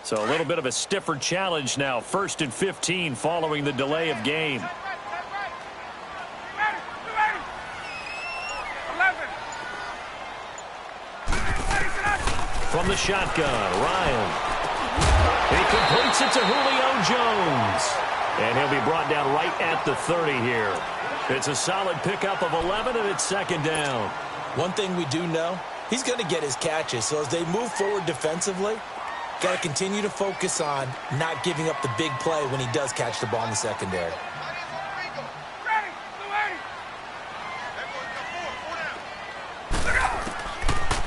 So a little bit of a stiffer challenge now. 1st and 15 following the delay of game. From the shotgun, Ryan. He completes it to Julio Jones. And he'll be brought down right at the 30 here. It's a solid pickup of 11, and it's 2nd down. One thing we do know, he's going to get his catches. So as they move forward defensively, got to continue to focus on not giving up the big play when he does catch the ball in the secondary.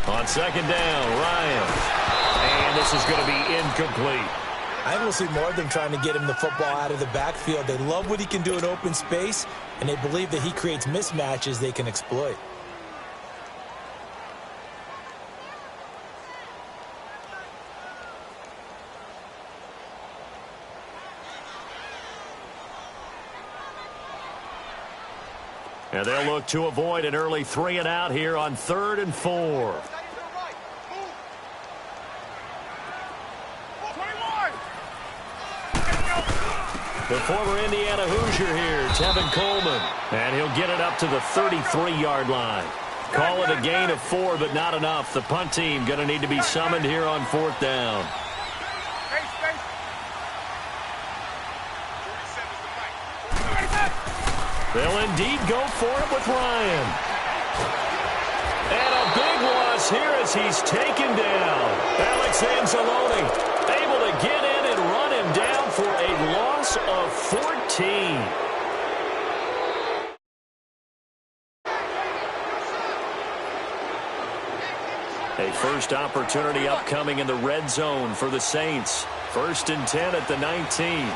On 2nd down, Ryan. And this is going to be incomplete. I think we'll see more of them trying to get him the football out of the backfield. They love what he can do in open space, and they believe that he creates mismatches they can exploit. And they'll look to avoid an early 3-and-out here on 3rd and 4. The former Indiana Hoosier here, Tevin Coleman. And he'll get it up to the 33-yard line. Call it a gain of 4, but not enough. The punt team going to need to be summoned here on 4th down. They'll indeed go for it with Ryan. And a big loss here as he's taken down. Alex Anzalone able to get in and run him down for a loss of 14. A first opportunity upcoming in the red zone for the Saints. 1st and 10 at the 19.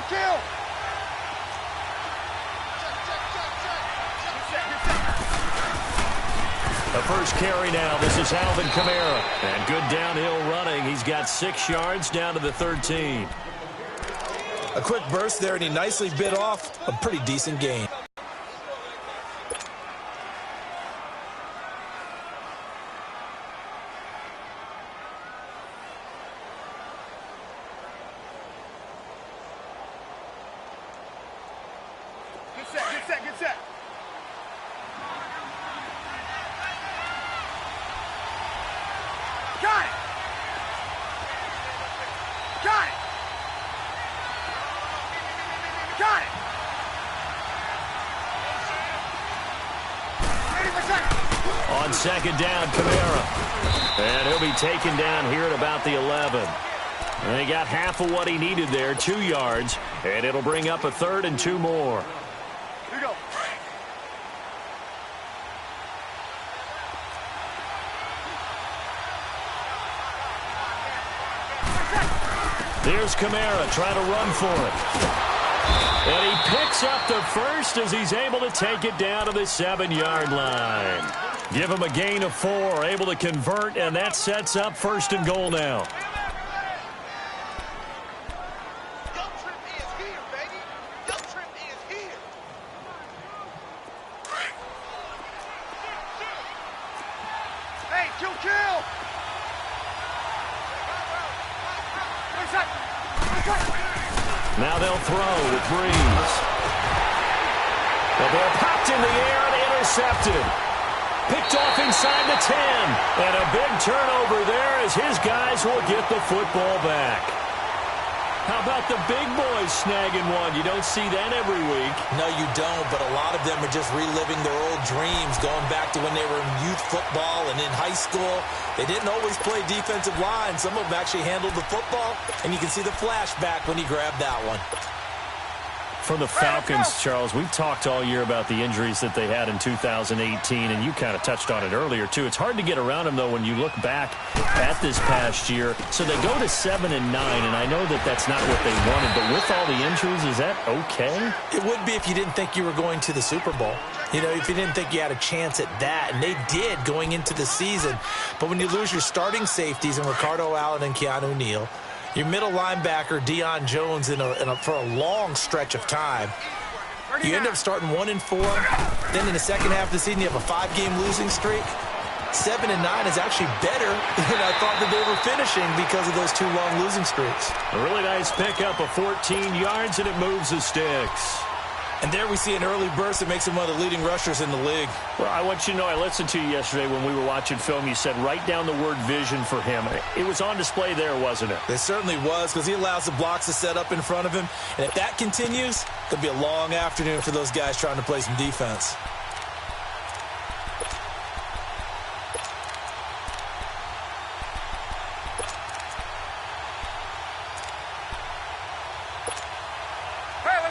Kill. The first carry now. This is Alvin Kamara. And good downhill running. He's got 6 yards down to the 13. A quick burst there, and he nicely bit off a pretty decent gain. Get set. Got it. On 2nd down, Kamara. And he'll be taken down here at about the 11. And he got half of what he needed there, 2 yards. And it'll bring up a 3rd and 2 more. Here we go. There's Kamara trying to run for it. And he picks up the first as he's able to take it down to the 7-yard line. Give him a gain of 4, able to convert, and that sets up 1st and goal now. Now they'll throw with Breeze. The ball popped in the air and intercepted. Picked off inside the 10. And a big turnover there as his guys will get the football back. How about the big boys snagging one? You don't see that every week. No, you don't, but a lot of them are just reliving their old dreams, going back to when they were in youth football and in high school. They didn't always play defensive line. Some of them actually handled the football, and you can see the flashback when he grabbed that one. For the Falcons, Charles, we've talked all year about the injuries that they had in 2018, and you kind of touched on it earlier, too. It's hard to get around them, though, when you look back at this past year. So they go to 7-9, and I know that that's not what they wanted, but with all the injuries, is that okay? It would be if you didn't think you were going to the Super Bowl. You know, if you didn't think you had a chance at that, and they did going into the season. But when you lose your starting safeties in Ricardo Allen and Keanu Neal, your middle linebacker, Deion Jones, for a long stretch of time, you end up starting 1-4. Then in the second half of the season, you have a 5-game losing streak. 7-9 is actually better than I thought that they were finishing because of those 2 long losing streaks. A really nice pickup of 14 yards, and it moves the sticks. And there we see an early burst that makes him one of the leading rushers in the league. Well, I want you to know, I listened to you yesterday when we were watching film. You said write down the word vision for him. It was on display there, wasn't it? It certainly was, because he allows the blocks to set up in front of him. And if that continues, it'll be a long afternoon for those guys trying to play some defense.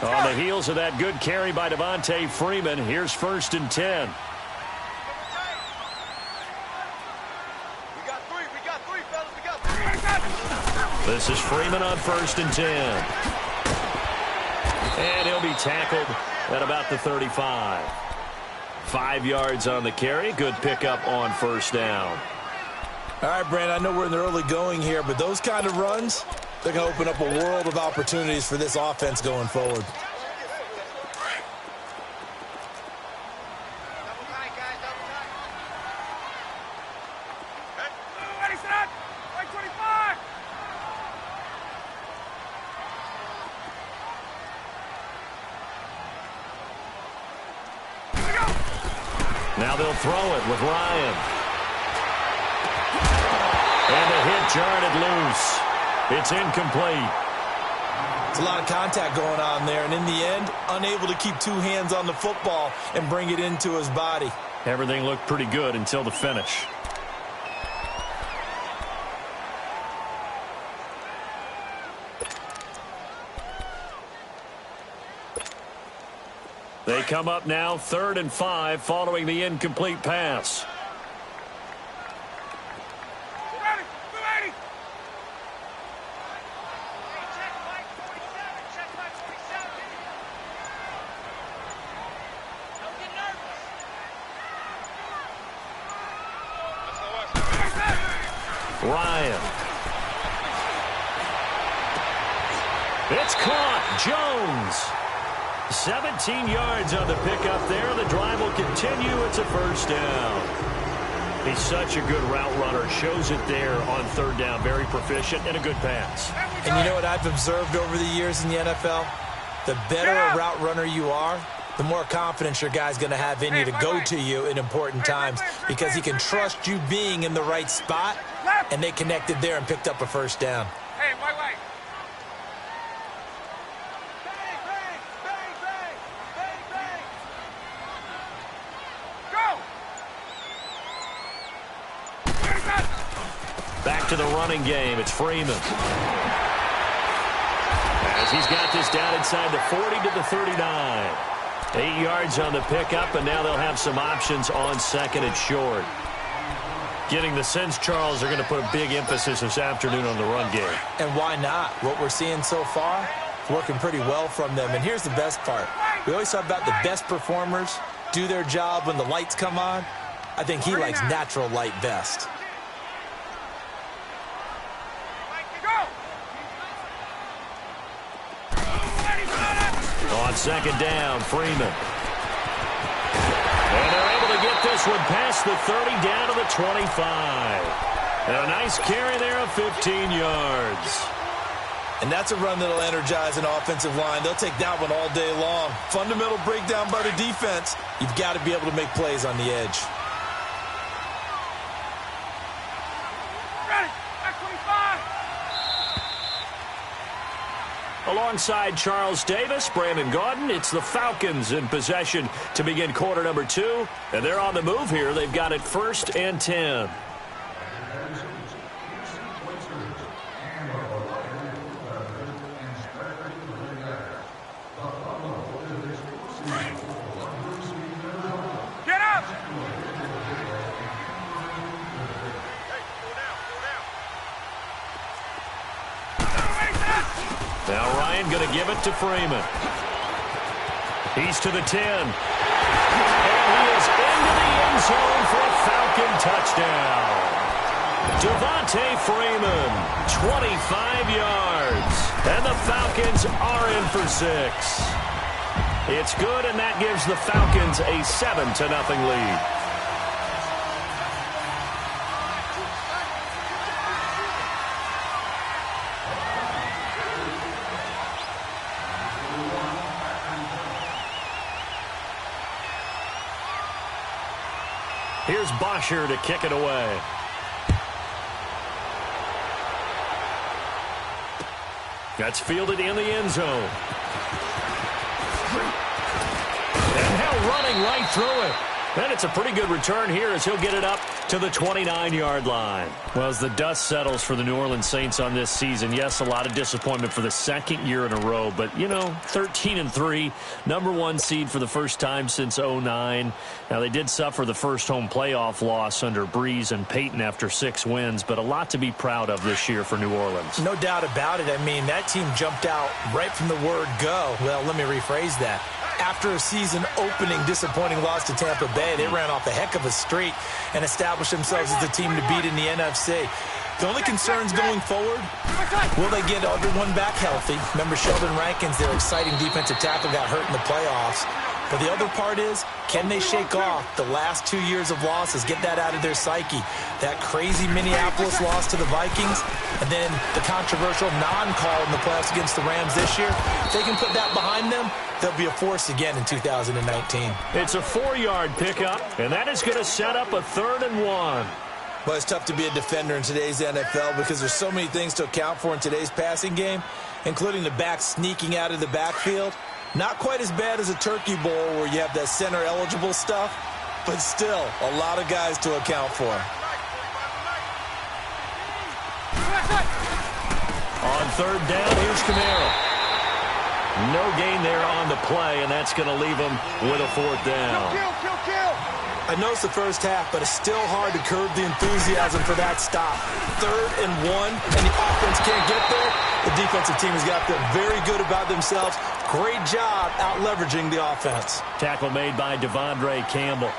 On the heels of that good carry by Devontae Freeman, here's 1st and 10. We got three, fellas. We got three. This is Freeman on 1st and 10. And he'll be tackled at about the 35. 5 yards on the carry. Good pickup on 1st down. All right, Brandon, I know we're in the early going here, but those kind of runs, they're going to open up a world of opportunities for this offense going forward. Now they'll throw it with Ryan. And the hit jarred it loose. It's incomplete. It's a lot of contact going on there, and in the end, unable to keep 2 hands on the football and bring it into his body. Everything looked pretty good until the finish. They come up now 3rd and 5 following the incomplete pass. Ryan. It's caught. Jones. 17 yards on the pickup there. The drive will continue. It's a 1st down. He's such a good route runner. Shows it there on 3rd down. Very proficient and a good pass. And you know what I've observed over the years in the NFL? The better a route runner you are, the more confidence your guy's going to have in you to go to you in important times, because he can trust you being in the right spot, and they connected there and picked up a 1st down. Hey, wait. Back to the running game. It's Freeman. As he's got this down inside the 40 to the 39. 8 yards on the pickup, and now they'll have some options on 2nd and short. Getting the sense, Charles, they're going to put a big emphasis this afternoon on the run game. And why not? What we're seeing so far, working pretty well from them. And here's the best part. We always talk about the best performers do their job when the lights come on. I think he likes natural light best. On 2nd down, Freeman. And they're able to get this one past the 30 down to the 25. And a nice carry there of 15 yards. And that's a run that'll energize an offensive line. They'll take that one all day long. Fundamental breakdown by the defense. You've got to be able to make plays on the edge. Alongside Charles Davis, Brandon Gaudin, it's the Falcons in possession to begin quarter number 2. And they're on the move here. They've got it 1st and 10. Get up! Now Ryan going to give it to Freeman. He's to the 10. And he is into the end zone for a Falcon touchdown. Devontae Freeman, 25 yards. And the Falcons are in for 6. It's good, and that gives the Falcons a 7-0 lead. Here's Bosher to kick it away. That's fielded in the end zone. And now running right through it. And it's a pretty good return here as he'll get it up to the 29-yard line. Well, as the dust settles for the New Orleans Saints on this season, yes, a lot of disappointment for the second year in a row. But, 13-3, number one seed for the first time since 2009. Now, they did suffer the first home playoff loss under Breeze and Peyton after 6 wins, but a lot to be proud of this year for New Orleans. No doubt about it. I mean, that team jumped out right from the word go. Well, let me rephrase that. After a season-opening disappointing loss to Tampa Bay, they ran off a heck of a streak and established themselves as the team to beat in the NFC. The only concerns going forward, will they get everyone back healthy? Remember Sheldon Rankins, their exciting defensive tackle, got hurt in the playoffs. But the other part is, can they shake off the last 2 years of losses, get that out of their psyche? That crazy Minneapolis loss to the Vikings, and then the controversial non-call in the playoffs against the Rams this year. If they can put that behind them, they'll be a force again in 2019. It's a 4-yard pickup, and that is going to set up a 3rd and 1. Well, it's tough to be a defender in today's NFL because there's so many things to account for in today's passing game, including the back sneaking out of the backfield. Not quite as bad as a turkey bowl where you have that center-eligible stuff, but still a lot of guys to account for. On 3rd down, here's Camaro. No gain there on the play, and that's going to leave him with a 4th down. Kill. I know it's the first half, but it's still hard to curb the enthusiasm for that stop. 3rd and 1, and the offense can't get there. The defensive team has got to feel very good about themselves. Great job out-leveraging the offense. Tackle made by Devondre Campbell.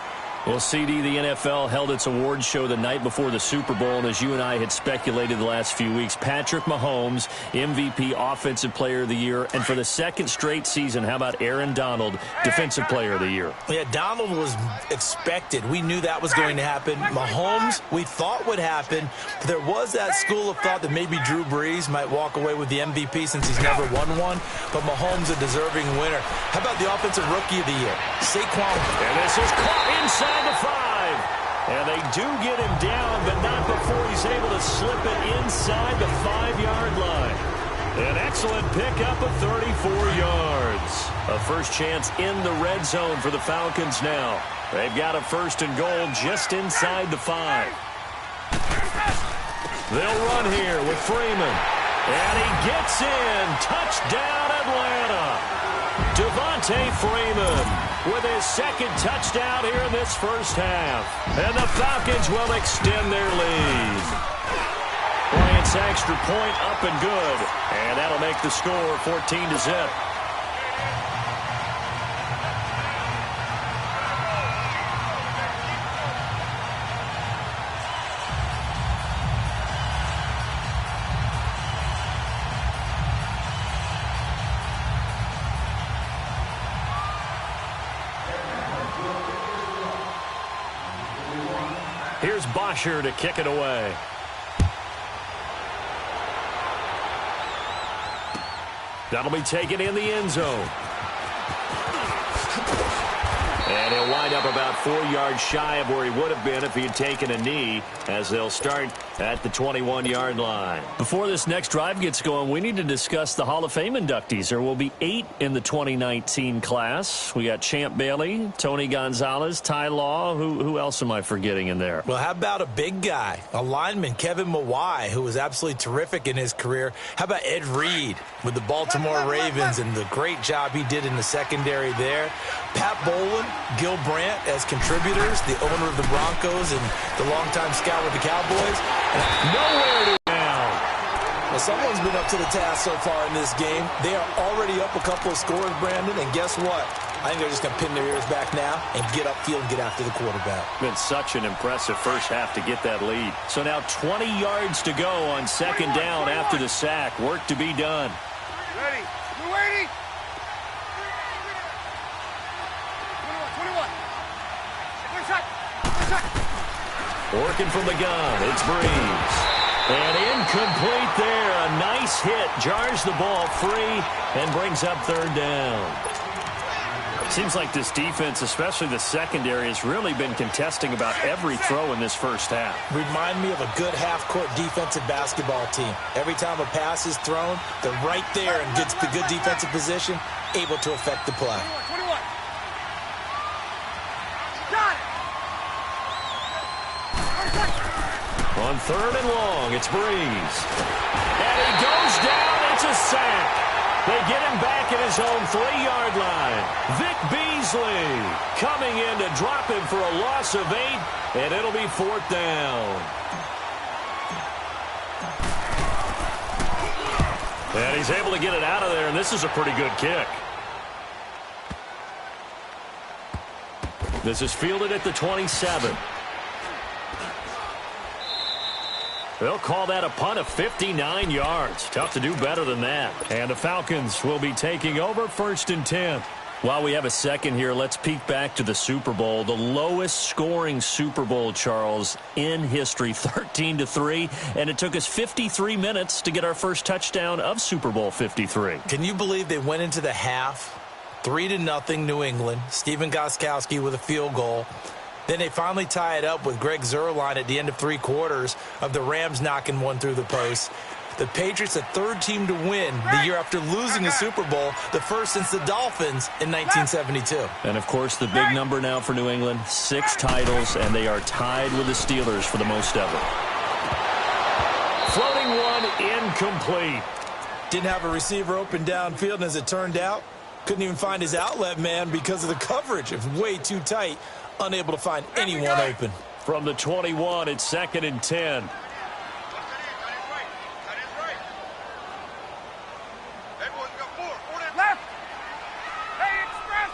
Well, CD, the NFL held its awards show the night before the Super Bowl, and as you and I had speculated the last few weeks, Patrick Mahomes, MVP, Offensive Player of the Year, and for the 2nd straight season, how about Aaron Donald, Defensive Player of the Year? Yeah, Donald was expected. We knew that was going to happen. Mahomes, we thought would happen. But there was that school of thought that maybe Drew Brees might walk away with the MVP since he's never won one, but Mahomes a deserving winner. How about the Offensive Rookie of the Year? Saquon. And this is caught inside the 5. And they do get him down, but not before he's able to slip it inside the 5-yard line. An excellent pickup of 34 yards. A first chance in the red zone for the Falcons now. They've got a 1st and goal just inside the 5. They'll run here with Freeman. And he gets in. Touchdown, Atlanta. Devontae Freeman with his 2nd touchdown here in this first half. And the Falcons will extend their lead. Bryant's extra point up and good. And that'll make the score 14-0. Here's Bosher to kick it away. That'll be taken in the end zone. And he'll wind up about 4 yards shy of where he would have been if he had taken a knee, as they'll start at the 21-yard line. Before this next drive gets going, we need to discuss the Hall of Fame inductees. There will be 8 in the 2019 class. We got Champ Bailey, Tony Gonzalez, Ty Law. Who else am I forgetting in there? Well, how about a big guy, a lineman, Kevin Mawai, who was absolutely terrific in his career. How about Ed Reed with the Baltimore Ravens and the great job he did in the secondary there. Pat Bowlen, Gil Brandt as contributors, the owner of the Broncos and the longtime scout with the Cowboys. Nowhere to down. Well, someone's been up to the task so far in this game. They are already up a couple of scores, Brandon, and guess what? I think they're just going to pin their ears back now and get upfield and get after the quarterback. Been such an impressive first half to get that lead. So now 20 yards to go on 2nd down after the sack. Work to be done. Ready. We're waiting. 21. Working from the gun, it's Breeze. And incomplete there. A nice hit. Jars the ball free and brings up 3rd down. Seems like this defense, especially the secondary, has really been contesting about every throw in this first half. Remind me of a good half-court defensive basketball team. Every time a pass is thrown, they're right there and gets the good defensive position, able to affect the play. 21. Got it. On 3rd and long, it's Breeze. And he goes down. It's a sack. They get him back at his own 3-yard line. Vic Beasley coming in to drop him for a loss of 8, and it'll be 4th down. And he's able to get it out of there, and this is a pretty good kick. This is fielded at the 27. They'll call that a punt of 59 yards. Tough to do better than that. And the Falcons will be taking over 1st and 10. While we have a second here, let's peek back to the Super Bowl. The lowest scoring Super Bowl, Charles, in history, 13-3. And it took us 53 minutes to get our first touchdown of Super Bowl 53. Can you believe they went into the half, 3-0 New England, Stephen Gostkowski with a field goal. Then they finally tie it up with Greg Zuerlein at the end of 3 quarters of the Rams knocking one through the post. The Patriots, the 3rd team to win the year after losing the Super Bowl, the first since the Dolphins in 1972. And, of course, the big number now for New England, 6 titles, and they are tied with the Steelers for the most ever. Floating one, incomplete. Didn't have a receiver open downfield, and as it turned out, couldn't even find his outlet man because of the coverage. It was way too tight. Unable to find anyone open. From the 21, it's 2nd and 10. Left. Hey, express.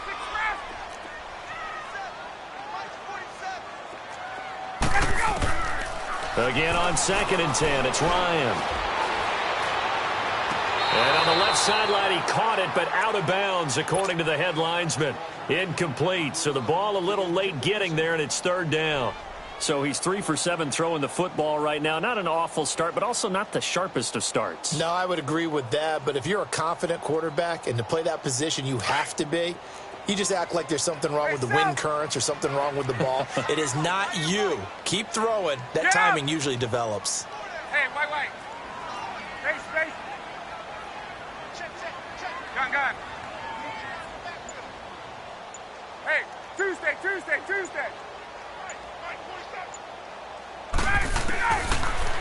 Again on 2nd and 10, it's Ryan. And on the left sideline, he caught it, but out of bounds, according to the head linesman. Incomplete, so the ball a little late getting there, and it's 3rd down. So he's 3 for 7 throwing the football right now. Not an awful start, but also not the sharpest of starts. No, I would agree with that, but if you're a confident quarterback and to play that position you have to be, you just act like there's something wrong with the wind currents or something wrong with the ball. It is not you. Keep throwing. That timing usually develops. Hey, wait. Space. Gun. Hey, Tuesday.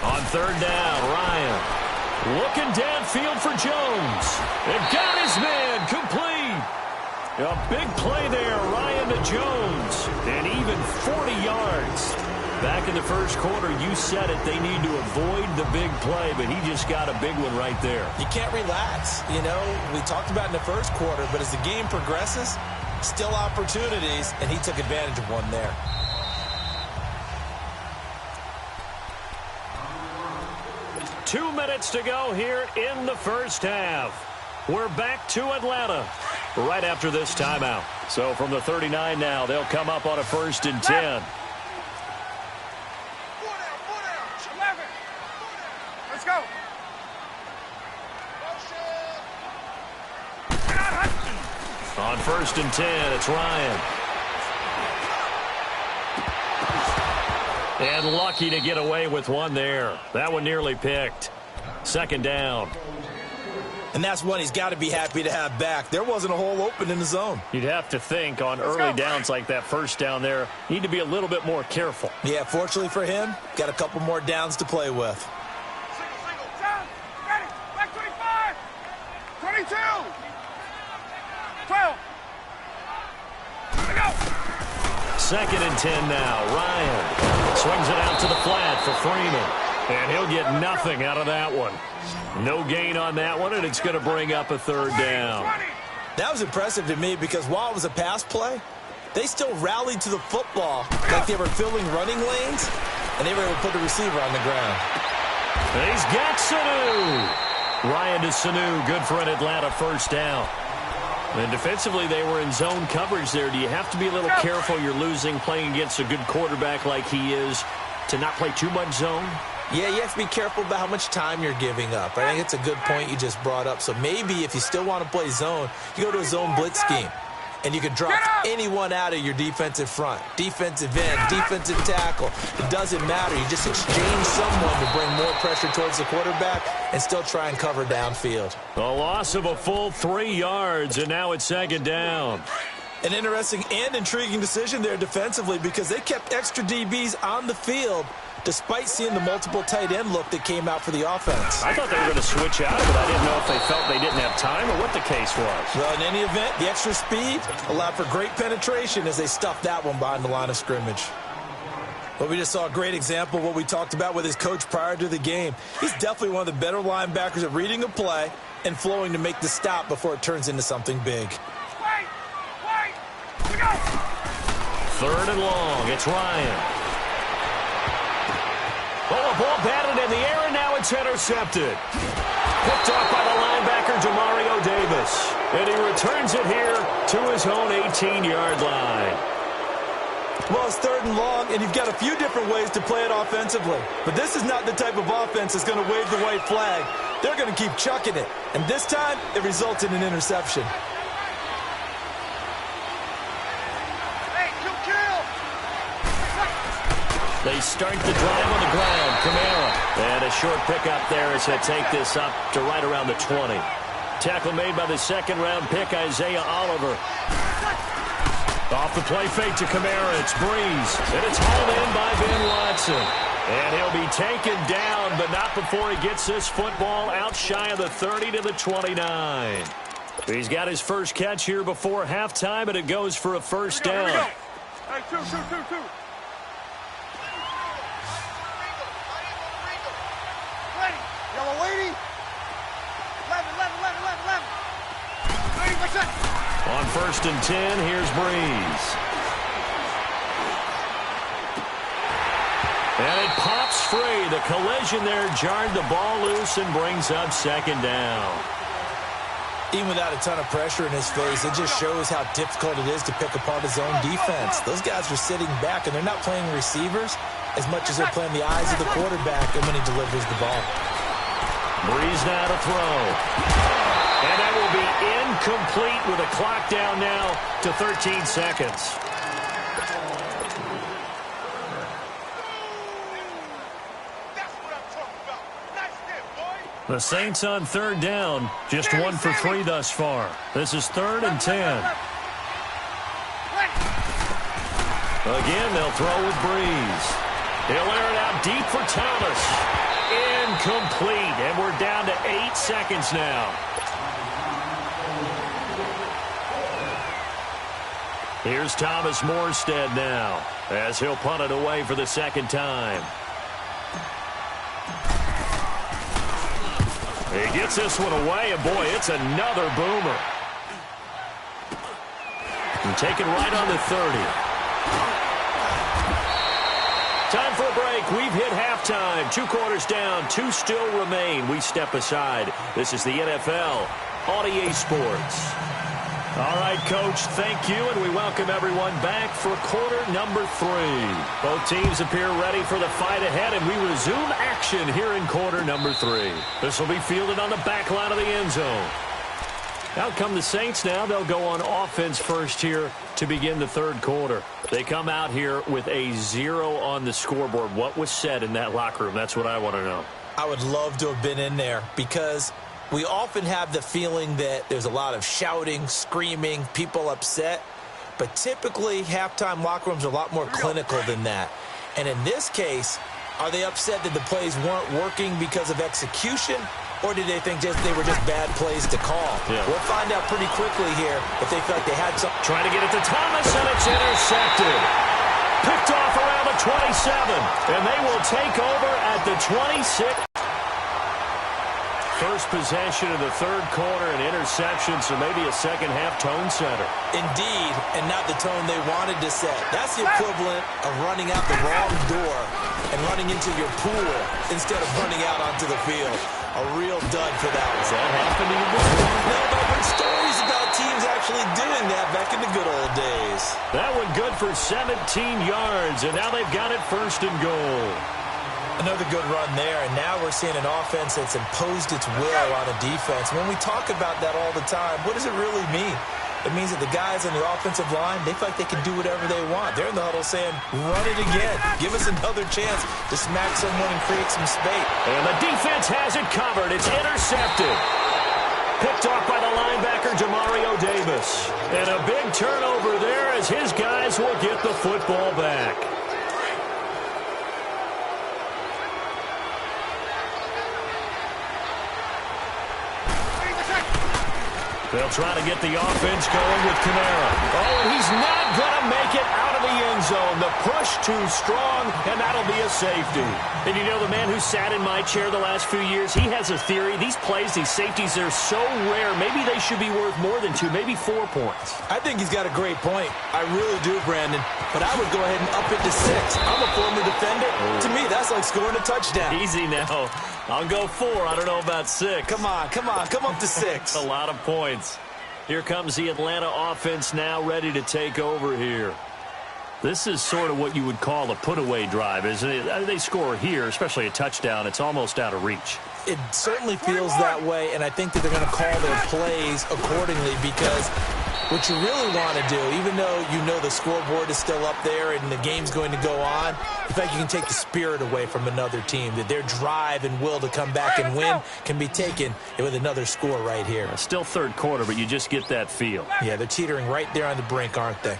On 3rd down, Ryan looking downfield for Jones. They've got his man complete. A big play there, Ryan to Jones. And even 40 yards. Back in the first quarter, you said it, they need to avoid the big play, but he just got a big one right there. You can't relax. You know, we talked about in the first quarter, but as the game progresses, still opportunities, and he took advantage of one there. Two minutes to go here in the first half. We're back to Atlanta right after this timeout. So from the 39 now, they'll come up on a 1st and 10. Let's go. On 1st and 10, it's Ryan. And lucky to get away with one there. That one nearly picked. 2nd down. And that's one he's got to be happy to have back. There wasn't a hole open in the zone. You'd have to think on early downs like that 1st down there, need to be a little bit more careful. Yeah, fortunately for him, got a couple more downs to play with. Single. Down. Ready. Back 25. 22. 12. Here we go. 2nd and 10 now. Ryan swings it out to the flat for Freeman. And he'll get nothing out of that one. No gain on that one, and it's going to bring up a 3rd down. That was impressive to me because while it was a pass play, they still rallied to the football like they were filling running lanes, and they were able to put the receiver on the ground. And he's got Sanu. Ryan to Sanu, good for an Atlanta 1st down. And defensively, they were in zone coverage there. Do you have to be a little careful? You're losing, playing against a good quarterback like he is, to not play too much zone? Yeah, you have to be careful about how much time you're giving up. I think it's a good point you just brought up. So maybe if you still want to play zone, you go to a zone blitz scheme. and you can drop anyone out of your defensive front. Defensive end, defensive tackle. It doesn't matter. You just exchange someone to bring more pressure towards the quarterback and still try and cover downfield. A loss of a full 3 yards, and now it's 2nd down. An interesting and intriguing decision there defensively because they kept extra DBs on the field despite seeing the multiple tight end look that came out for the offense. I thought they were going to switch out, but I didn't know if they felt they didn't have time or what the case was. Well, in any event, the extra speed allowed for great penetration as they stuffed that one behind the line of scrimmage. But we just saw a great example of what we talked about with his coach prior to the game. He's definitely one of the better linebackers at reading a play and flowing to make the stop before it turns into something big. Wait! We go! 3rd and long. It's Ryan. Oh, a ball batted in the air, and now it's intercepted. Picked off by the linebacker, Demario Davis. And he returns it here to his own 18-yard line. Well, it's 3rd and long, and you've got a few different ways to play it offensively. But this is not the type of offense that's going to wave the white flag. They're going to keep chucking it. And this time, it results in an interception. Hey, kill! They start the drive on the ground. Kamara. And a short pickup there as they take this up to right around the 20. Tackle made by the 2nd-round pick, Isaiah Oliver. Off the play fake to Kamara. It's Breeze. And it's hauled in by Ben Watson. And he'll be taken down, but not before he gets this football out shy of the 30 to the 29. He's got his first catch here before halftime, and it goes for a first down. Hey, two. Ready. Yellow lady. 11. 30%. On 1st and 10, here's Breeze. And it pops free. The collision there jarred the ball loose and brings up 2nd down. Even without a ton of pressure in his face, it just shows how difficult it is to pick apart his own defense. Those guys are sitting back, and they're not playing receivers as much as they're playing the eyes of the quarterback and when he delivers the ball. Breeze now to throw. And that will be incomplete with a clock down now to 13 seconds. The Saints on 3rd down, just 1 for 3 thus far. This is 3rd and 10. Again, they'll throw with Breeze. He'll air it out deep for Thomas. Incomplete, and we're down to 8 seconds now. Here's Thomas Morstead now, as he'll punt it away for the 2nd time. He gets this one away, and boy, it's another boomer. And taken right on the 30. Time for a break. We've hit halftime. 2 quarters down, 2 still remain. We step aside. This is the NFL on EA Sports. All right, Coach, thank you, and we welcome everyone back for quarter number 3. Both teams appear ready for the fight ahead, and we resume action here in quarter number 3. This will be fielded on the back line of the end zone. Out come the Saints now. They'll go on offense first here to begin the 3rd quarter. They come out here with a 0 on the scoreboard. What was said in that locker room? That's what I want to know. I would love to have been in there because we often have the feeling that there's a lot of shouting, screaming, people upset. But typically, halftime locker rooms are a lot more clinical than that. And in this case, are they upset that the plays weren't working because of execution? Or did they think they were just bad plays to call? Yeah. We'll find out pretty quickly here if they felt like they had some. Trying to get it to Thomas, and it's intercepted. Picked off around the 27. And they will take over at the 26. First possession of the 3rd quarter, an interception, so maybe a second-half tone setter. Indeed, and not the tone they wanted to set. That's the equivalent of running out the wrong door and running into your pool instead of running out onto the field. A real dud for that one. Has that happened to you before? No, but I've heard stories about teams actually doing that back in the good old days. That one good for 17 yards, and now they've got it 1st and goal. Another good run there, and now we're seeing an offense that's imposed its will on a defense. When we talk about that all the time, what does it really mean? it means that the guys on the offensive line, they feel like they can do whatever they want. They're in the huddle saying, run it again. Give us another chance to smack someone and create some space. And the defense has it covered. It's intercepted. Picked off by the linebacker, Demario Davis. And a big turnover there as his guys will get the football back. They'll try to get the offense going with Kamara. Oh, and he's not going to make it out of the end zone. The push too strong, and that'll be a safety. And you know, the man who sat in my chair the last few years, he has a theory. These plays, these safeties, they're so rare. Maybe they should be worth more than 2, maybe 4 points. I think he's got a great point. I really do, Brandon. But I would go ahead and up it to 6. I'm a former defender. To me, that's like scoring a touchdown. Easy now. I'll go 4. I don't know about 6. Come on. Come up to 6. A lot of points. Here comes the Atlanta offense now ready to take over here. This is sort of what you would call a put-away drive, isn't it? They score here, especially a touchdown. It's almost out of reach. It certainly feels that way, and I think that they're going to call their plays accordingly because what you really want to do, even though you know the scoreboard is still up there and the game's going to go on, in fact, you can take the spirit away from another team, that their drive and will to come back and win can be taken with another score right here. Still third quarter, but you just get that feel. Yeah, they're teetering right there on the brink, aren't they?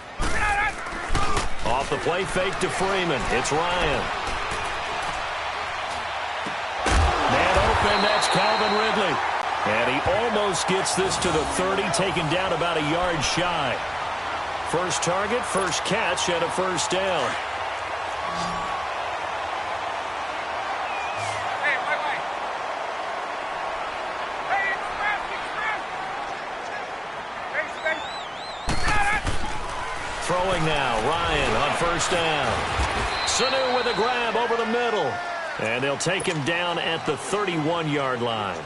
Off the play fake to Freeman. It's Ryan. Man open, that's Calvin Ridley. And he almost gets this to the 30, taken down about a yard shy. First target, first catch, and a first down. Throwing now, Ryan on first down. Sanu with a grab over the middle. And they'll take him down at the 31-yard line.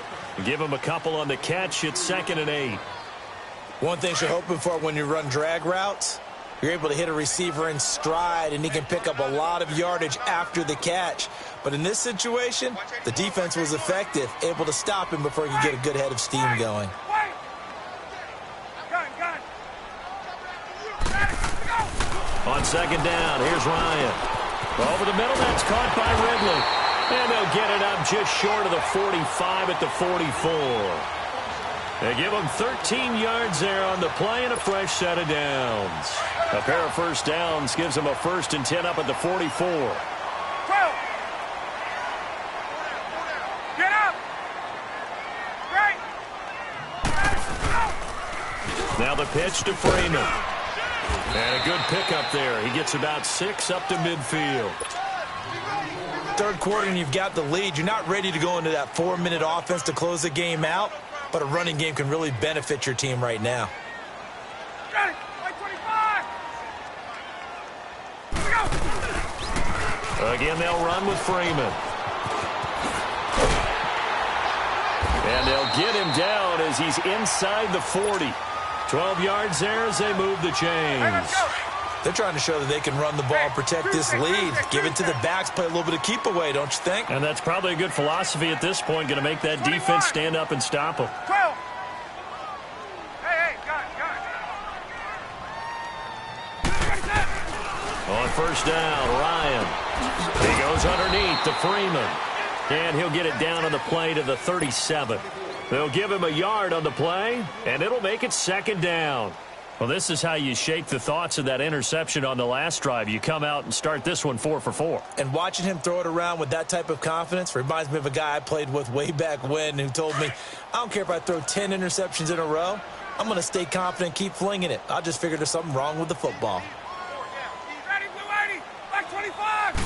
Give him a couple on the catch. It's 2nd and 8. One thing you're hoping for when you run drag routes, you're able to hit a receiver in stride, and he can pick up a lot of yardage after the catch. But in this situation, the defense was effective, able to stop him before he could get a good head of steam going. On second down, here's Ryan. Over the middle, that's caught by Ridley. And they'll get it up just short of the 45 at the 44. They give them 13 yards there on the play and a fresh set of downs. A pair of first downs gives them a 1st and 10 up at the 44. Get up! Right! Now the pitch to Freeman. And a good pickup there. He gets about 6 up to midfield. Third quarter and you've got the lead. You're not ready to go into that 4-minute offense to close the game out, but a running game can really benefit your team right now. Got it! 25! Here we go! Again, they'll run with Freeman. And they'll get him down as he's inside the 40. 12 yards there as they move the chains. They're trying to show that they can run the ball, protect this lead, give it to the backs, play a little bit of keep away, don't you think? And that's probably a good philosophy at this point, going to make that defense stand up and stop them. 12! Hey, got it. On first down, Ryan. He goes underneath to Freeman. And he'll get it down on the play to the 37. They'll give him a yard on the play, and it'll make it 2nd down. Well, this is how you shake the thoughts of that interception on the last drive. You come out and start this one 4 for 4. And watching him throw it around with that type of confidence reminds me of a guy I played with way back when who told me, I don't care if I throw 10 interceptions in a row. I'm going to stay confident and keep flinging it. I just figured there's something wrong with the football. Ready, blue 80, back 25!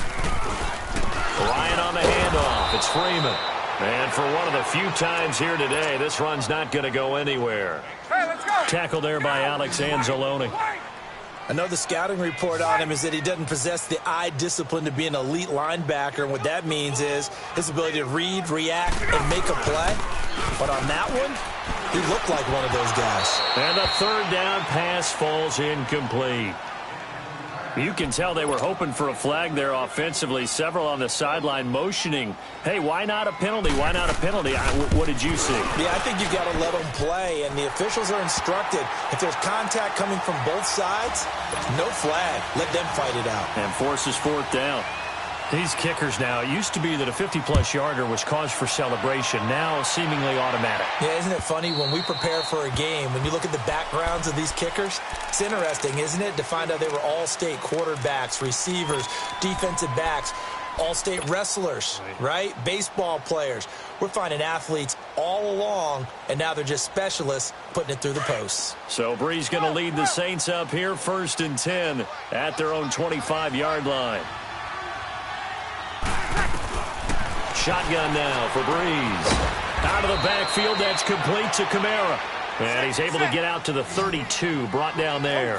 Ryan on the handoff. It's Freeman. And for one of the few times here today, this run's not going to go anywhere. Hey, let's go! Tackle there by Alex Anzalone. Another scouting report on him is that he doesn't possess the eye discipline to be an elite linebacker. And what that means is his ability to read, react, and make a play. But on that one, he looked like one of those guys. And the 3rd down pass falls incomplete. You can tell they were hoping for a flag there offensively. Several on the sideline motioning, hey, why not a penalty? Why not a penalty? What did you see? Yeah, I think you've got to let them play, and the officials are instructed. If there's contact coming from both sides, no flag. Let them fight it out. And forces fourth down. These kickers now, it used to be that a 50-plus yarder was cause for celebration. Now seemingly automatic. Yeah, isn't it funny when we prepare for a game, when you look at the backgrounds of these kickers, it's interesting, isn't it, to find out they were all-state quarterbacks, receivers, defensive backs, all-state wrestlers, right? Baseball players. We're finding athletes all along, and now they're just specialists putting it through the posts. So Bree's going to lead the Saints up here, 1st and 10 at their own 25-yard line. Shotgun now for Breeze. Out of the backfield, that's complete to Kamara. And he's able to get out to the 32, brought down there.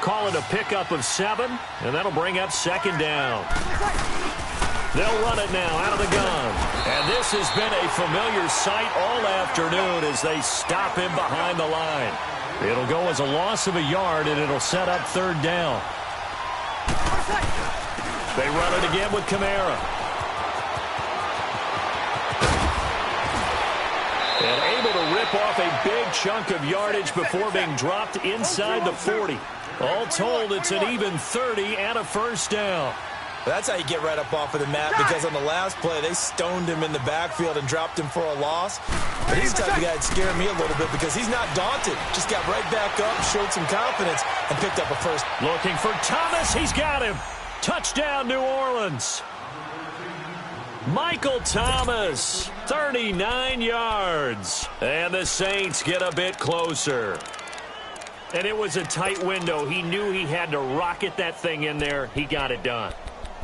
Call it a pickup of 7, and that'll bring up 2nd down. They'll run it now out of the gun. And this has been a familiar sight all afternoon as they stop him behind the line. It'll go as a loss of a yard, and it'll set up 3rd down. They run it again with Kamara. And able to rip off a big chunk of yardage before being dropped inside the 40. All told, it's an even 30 and a 1st down. That's how you get right up off of the mat, because on the last play, they stoned him in the backfield and dropped him for a loss. But he's the type of guy that scared me a little bit because he's not daunted. Just got right back up, showed some confidence, and picked up a 1st. Looking for Thomas. He's got him. Touchdown, New Orleans. Michael Thomas, 39 yards. And the Saints get a bit closer. And it was a tight window. He knew he had to rocket that thing in there. He got it done.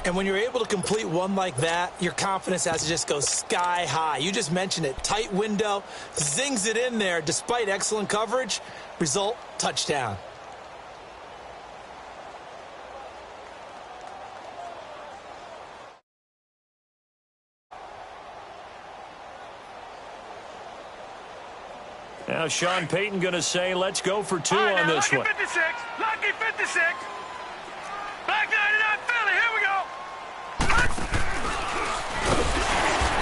And when you're able to complete one like that, your confidence has to just go sky high. You just mentioned it. Tight window, zings it in there despite excellent coverage. Result, touchdown. Now Sean Payton going to say, let's go for 2 on this one. Lucky 56. Lucky 56. Back 99 Philly. Here we go.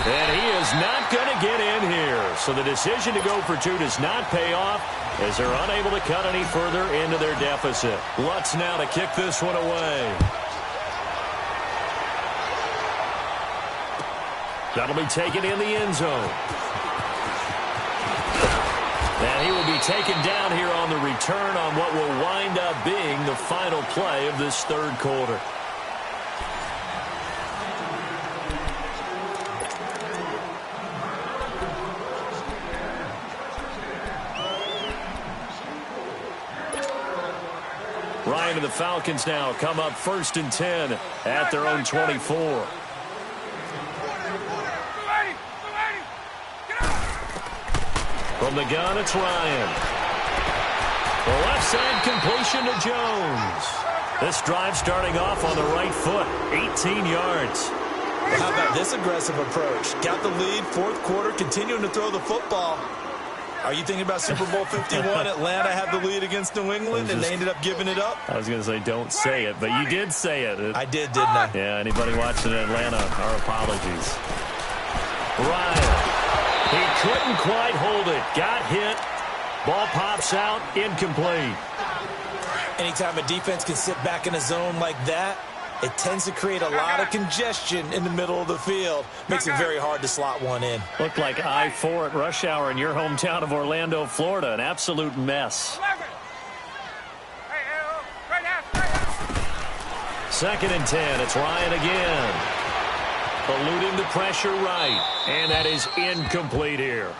And he is not going to get in here. So the decision to go for 2 does not pay off as they're unable to cut any further into their deficit. Lutz now to kick this one away. That'll be taken in the end zone. And he will be taken down here on the return on what will wind up being the final play of this 3rd quarter. Ryan and the Falcons now come up 1st and 10 at their own 24. From the gun, it's Ryan. The left side completion to Jones. This drive starting off on the right foot, 18 yards. Well, how about this aggressive approach? Got the lead, 4th quarter, continuing to throw the football. Are you thinking about Super Bowl 51? Atlanta had the lead against New England, and they ended up giving it up? I was going to say, don't say it, but you did say it. I did, didn't I? Yeah, anybody watching Atlanta, our apologies. Ryan. He couldn't quite hold it. Got hit. Ball pops out. Incomplete. Anytime a defense can sit back in a zone like that, it tends to create a lot of congestion in the middle of the field. Makes it very hard to slot one in. Looked like I-4 at rush hour in your hometown of Orlando, Florida. An absolute mess. 2nd and 10. It's Ryan again. Eluding the pressure right. And that is incomplete here.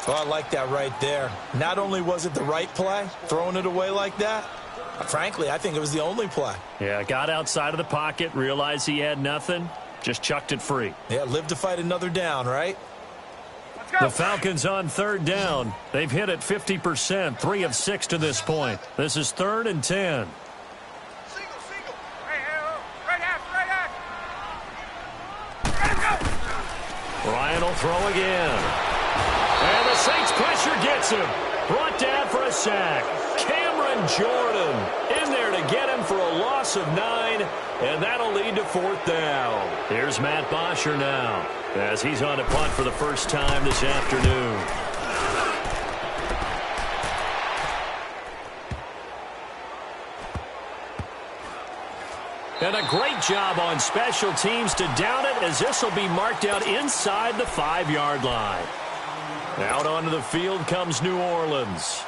Well, I like that right there. Not only was it the right play, throwing it away like that, frankly, I think it was the only play. Yeah, got outside of the pocket, realized he had nothing, just chucked it free. Yeah, live to fight another down, right? The Falcons on 3rd down. They've hit it 50%, 3 of 6 to this point. This is 3rd and 10. Ryan will throw again. And the Saints pressure gets him. Brought down for a sack. Cameron Jordan in there to get him for a loss of 9, and that'll lead to 4th down. Here's Matt Bosher now, as he's on to punt for the first time this afternoon. And a great job on special teams to down it, as this will be marked out inside the 5-yard line. Out onto the field comes New Orleans.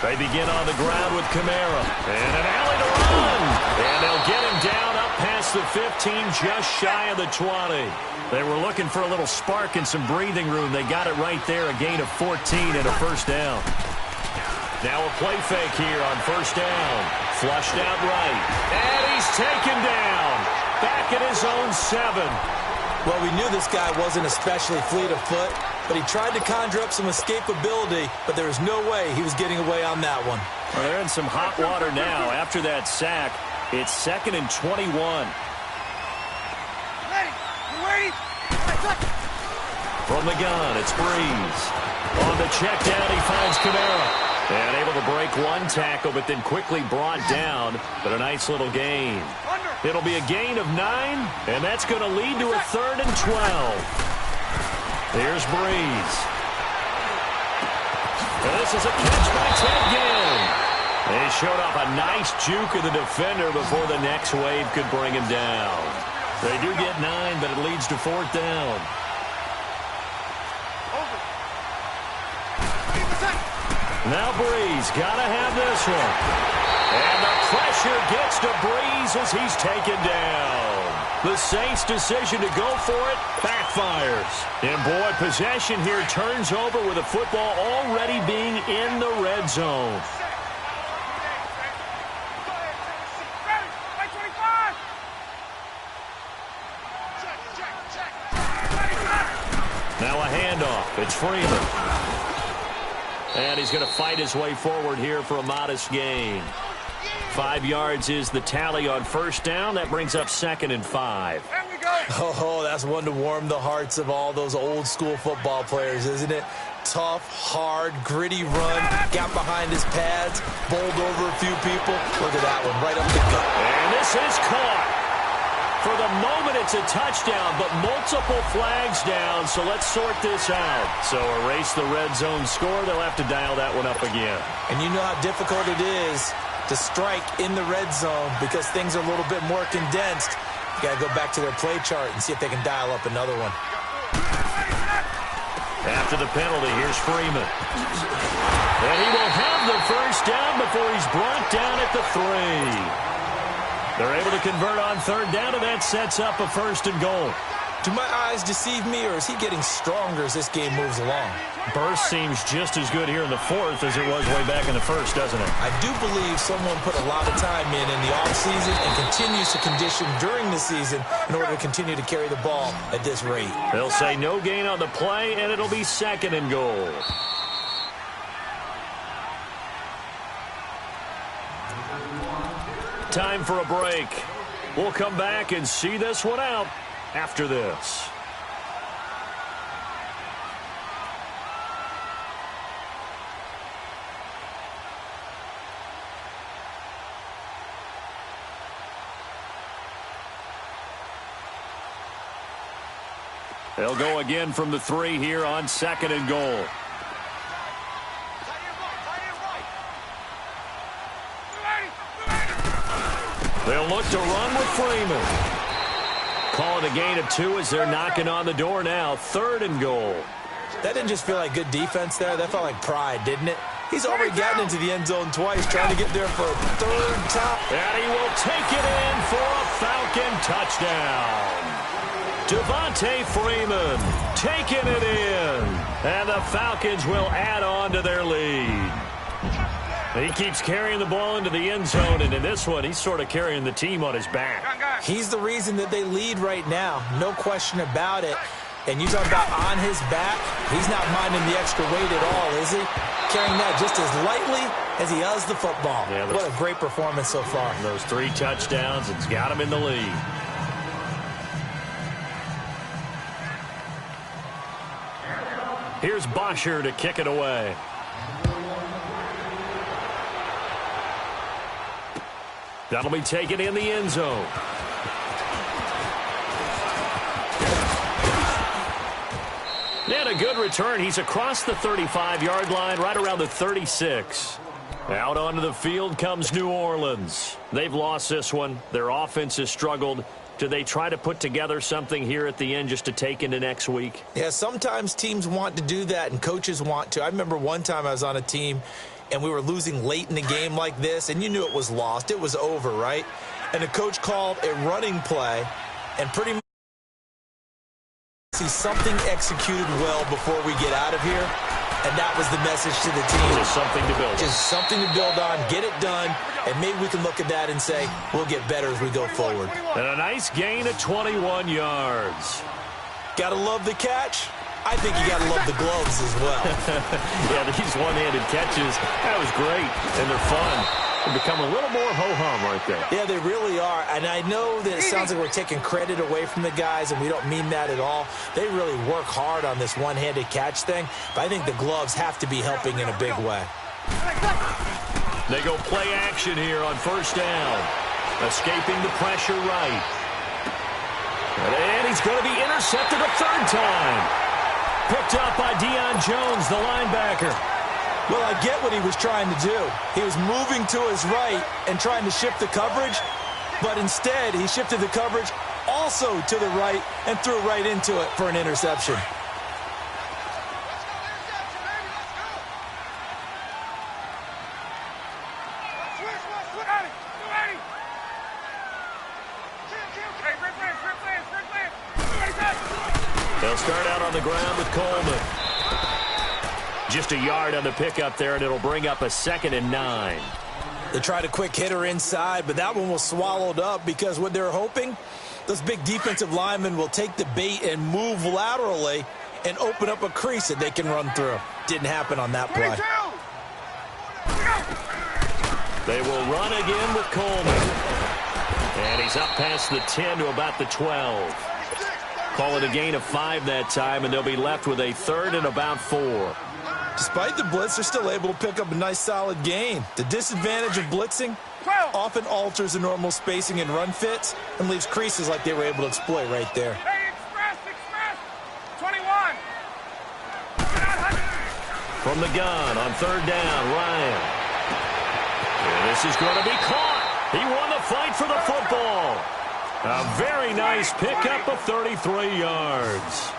They begin on the ground with Kamara. And an alley to run. And they'll get him down up past the 15, just shy of the 20. They were looking for a little spark and some breathing room. They got it right there, a gain of 14 and a first down. Now a play fake here on first down. Flushed out right. And he's taken down. Back at his own 7. Well, we knew this guy wasn't especially fleet of foot, but he tried to conjure up some escapability, but there was no way he was getting away on that one. Well, they're in some hot water now. After that sack, it's 2nd and 21. From the gun, it's Breeze. On the check down, he finds Kamara. And able to break one tackle, but then quickly brought down. But a nice little gain. It'll be a gain of 9, and that's going to lead to a 3rd and 12. Here's Breeze. And this is a catch by Ted Ginn. He showed off a nice juke of the defender before the next wave could bring him down. They do get 9, but it leads to 4th down. Now Breeze got to have this one. And the pressure gets to Breeze as he's taken down. The Saints' decision to go for it backfires. And boy, possession here turns over with the football already being in the red zone. Now a handoff. It's Freeman. And he's going to fight his way forward here for a modest gain. 5 yards is the tally on first down. That brings up 2nd and 5. Oh, that's one to warm the hearts of all those old school football players, isn't it? Tough, hard, gritty run. Got behind his pads, bowled over a few people. Look at that one, right up the gut. And this is caught. For the moment, it's a touchdown, but multiple flags down, so let's sort this out. So erase the red zone score. They'll have to dial that one up again. And you know how difficult it is to strike in the red zone because things are a little bit more condensed. You got to go back to their play chart and see if they can dial up another one. After the penalty, here's Freeman. And he will have the first down before he's brought down at the 3. They're able to convert on third down, and that sets up a 1st and goal. Do my eyes deceive me, or is he getting stronger as this game moves along? Burst seems just as good here in the 4th as it was way back in the 1st, doesn't it? I do believe someone put a lot of time in the offseason and continues to condition during the season in order to continue to carry the ball at this rate. They'll say no gain on the play, and it'll be 2nd and goal. Time for a break. We'll come back and see this one out after this. They'll go again from the 3 here on 2nd and goal. They'll look to run with Freeman. Calling a gain of 2 as they're knocking on the door now. 3rd and goal. That didn't just feel like good defense there. That felt like pride, didn't it? He's already gotten into the end zone twice, trying to get there for a 3rd time. And he will take it in for a Falcon touchdown. Devontae Freeman taking it in. And the Falcons will add on to their lead. He keeps carrying the ball into the end zone, and in this one, he's sort of carrying the team on his back. He's the reason that they lead right now. No question about it. And you talk about on his back, he's not minding the extra weight at all, is he? Carrying that just as lightly as he does the football. Yeah, what a great performance so far. Those 3 touchdowns, it's got him in the lead. Here's Bosher to kick it away. That'll be taken in the end zone. And a good return. He's across the 35-yard line, right around the 36. Out onto the field comes New Orleans. They've lost this one. Their offense has struggled. Do they try to put together something here at the end just to take into next week? Yeah, sometimes teams want to do that, and coaches want to. I remember one time I was on a team, and we were losing late in the game like this, and you knew it was lost. It was over, right? And the coach called a running play, and pretty much see something executed well before we get out of here, and that was the message to the team. Just something to build on. Just something to build on, get it done, and maybe we can look at that and say we'll get better as we go forward. And a nice gain of 21 yards. Gotta love the catch. I think you gotta love the gloves as well. Yeah, these one-handed catches, that was great, and they're fun. They become a little more ho-hum right there. Yeah, they really are. And I know that it sounds like we're taking credit away from the guys, and we don't mean that at all. They really work hard on this one-handed catch thing, but I think the gloves have to be helping in a big way. They go play action here on first down. Escaping the pressure right. And he's going to be intercepted a 3rd time. Picked up by Deion Jones, the linebacker. Well, I get what he was trying to do. He was moving to his right and trying to shift the coverage, but instead he shifted the coverage also to the right and threw right into it for an interception. They'll start out on the ground with Coleman. Just a yard on the pickup there, and it'll bring up a 2nd and 9. They tried a quick hitter inside, but that one was swallowed up because what they're hoping, those big defensive linemen will take the bait and move laterally and open up a crease that they can run through. Didn't happen on that play. They will run again with Coleman. And he's up past the 10 to about the 12. Call it a gain of 5 that time, and they'll be left with a 3rd and about 4. Despite the blitz, they're still able to pick up a nice solid gain. The disadvantage of blitzing often alters the normal spacing and run fits and leaves creases like they were able to exploit right there. Hey, express, 21. From the gun on 3rd down, Ryan. And this is going to be caught. He won the fight for the football. A very nice pickup of 33 yards.